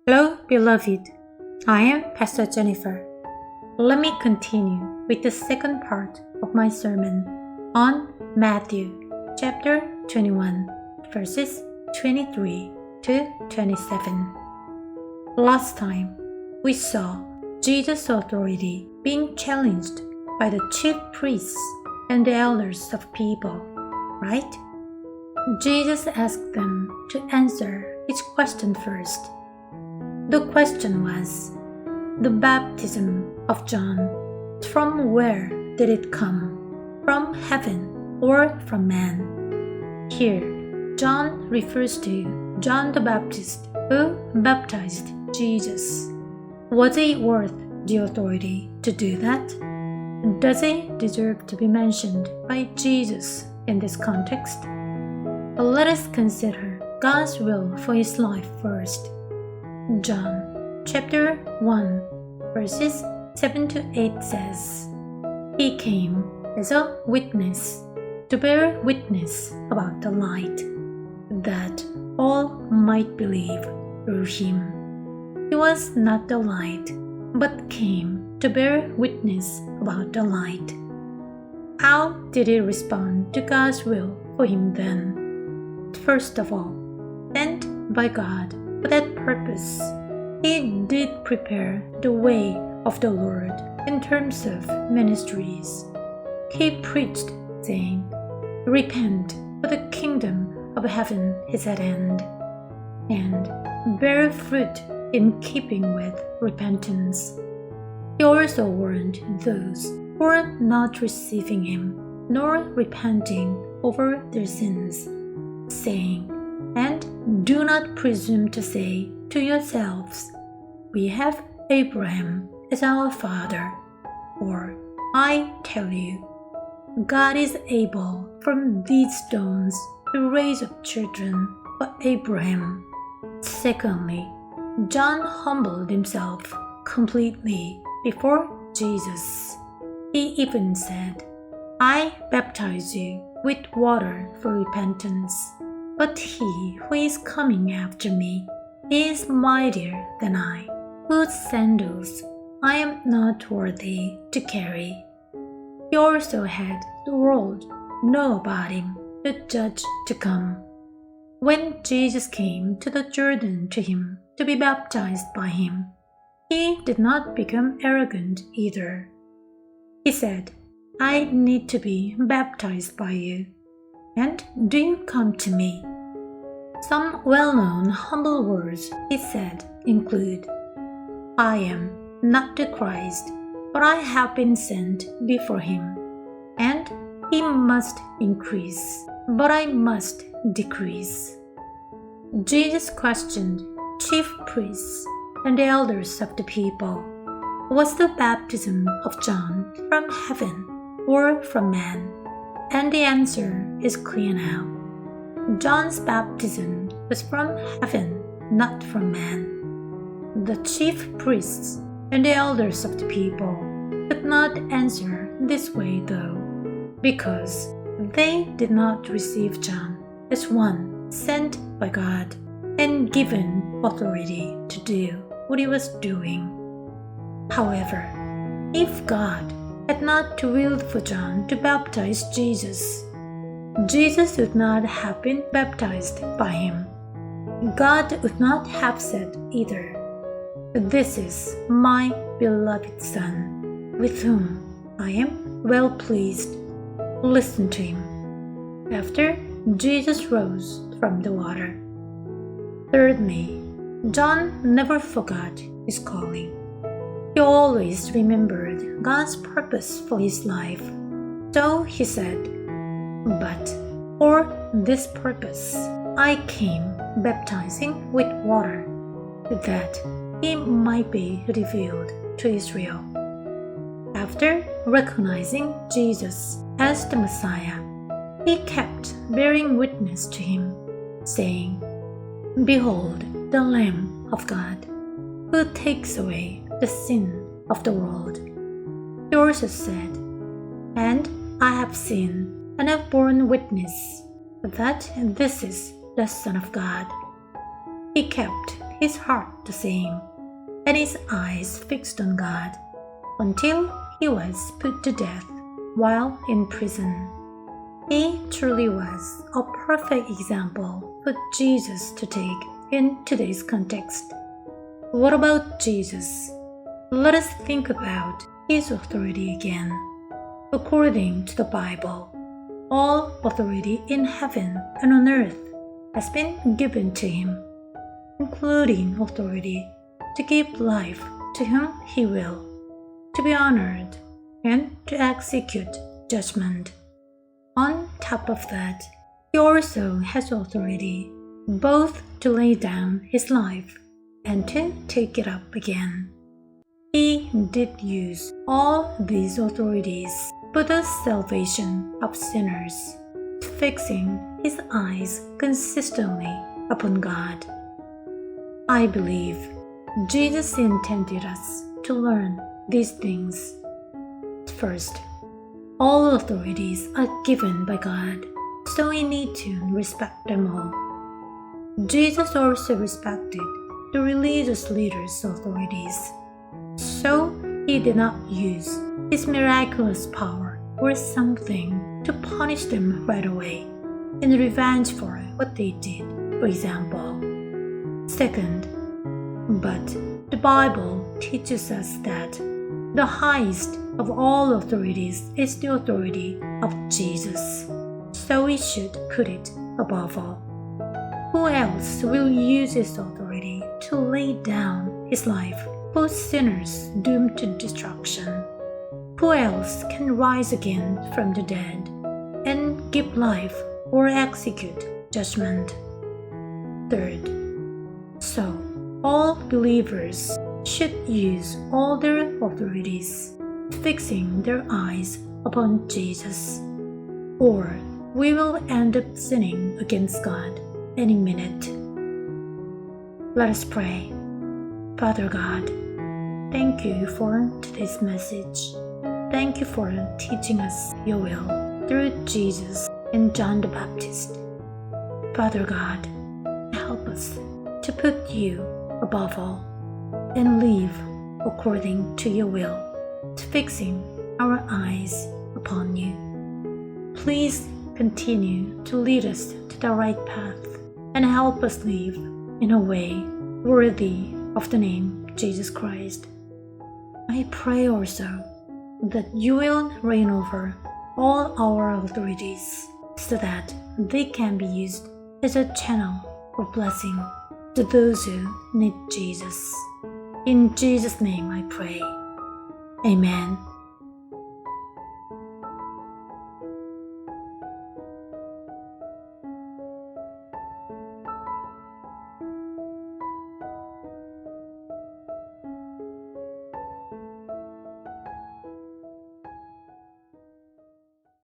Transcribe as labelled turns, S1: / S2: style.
S1: Hello, beloved. I am Pastor Jennifer. Let me continue with the second part of my sermon on Matthew chapter 21, verses 23 to 27. Last time, we saw Jesus' authority being challenged by the chief priests and the elders of people, right? Jesus asked them to answer each question first. The question was, the baptism of John, from where did it come? From heaven or from man? Here, John refers to John the Baptist who baptized Jesus. Was he worth the authority to do that? Does he deserve to be mentioned by Jesus in this context? Let us consider God's will for his life first. John chapter 1 verses 7 to 8 says, He came as a witness to bear witness about the light, that all might believe through him. He was not the light, but came to bear witness about the light. How did he respond to God's will for him then? First of all, sent by God for that purpose, he did prepare the way of the Lord in terms of ministries. He preached, saying, Repent, for the kingdom of heaven is at hand, and bear fruit in keeping with repentance. He also warned those who were not receiving him, nor repenting over their sins, saying, And do not presume to say to yourselves, We have Abraham as our father. For I tell you, God is able from these stones to raise up children for Abraham. Secondly, John humbled himself completely before Jesus. He even said, I baptize you with water for repentance. But he who is coming after me is mightier than I, whose sandals I am not worthy to carry. He also had the world know about him, the judge to come. When Jesus came to the Jordan to him to be baptized by him, he did not become arrogant either. He said, I need to be baptized by you, and do you come to me? Some well-known humble words he said include, I am not the Christ, but I have been sent before him, and he must increase, but I must decrease. Jesus questioned chief priests and the elders of the people, Was the baptism of John from heaven or from man? And the answer is clear now. John's baptism was from heaven, not from man. The chief priests and the elders of the people could not answer this way though, because they did not receive John as one sent by God and given authority to do what he was doing. However, if God had not willed for John to baptize Jesus, Jesus would not have been baptized by him. God would not have said either, This is my beloved Son, with whom I am well pleased. Listen to him. After Jesus rose from the water. Thirdly, John never forgot his calling. He always remembered God's purpose for his life. So he said, But for this purpose I came baptizing with water, that he might be revealed to Israel. After recognizing Jesus as the Messiah, he kept bearing witness to him, saying, Behold the Lamb of God, who takes away the sin of the world. He also said, And I have seen and have borne witness that this is the Son of God. He kept his heart the same, and his eyes fixed on God, until he was put to death while in prison. He truly was a perfect example for Jesus to take in today's context. What about Jesus? Let us think about his authority again. According to the Bible, all authority in heaven and on earth has been given to him, including authority to give life to whom he will, to be honored, and to execute judgment. On top of that, he also has authority both to lay down his life and to take it up again. He did use all these authorities for the salvation of sinners, fixing his eyes consistently upon God. I believe Jesus intended us to learn these things. First, all authorities are given by God, so we need to respect them all. Jesus also respected the religious leaders' authorities, so he did not use his miraculous power or something to punish them right away in revenge for what they did, for example. Second, but the Bible teaches us that the highest of all authorities is the authority of Jesus, so we should put it above all. Who else will use his authority to lay down his life for sinners doomed to destruction? Who else can rise again from the dead and give life or execute judgment? Third, so all believers should use all their authorities, fixing their eyes upon Jesus, or we will end up sinning against God any minute. Let us pray. Father God, thank you for today's message. Thank you for teaching us your will through Jesus and John the Baptist. Father God, help us to put you above all and live according to your will, fixing our eyes upon you. Please continue to lead us to the right path and help us live in a way worthy of the name Jesus Christ. I pray also that you will reign over all our authorities so that they can be used as a channel of blessing to those who need Jesus. In Jesus' name I pray. Amen.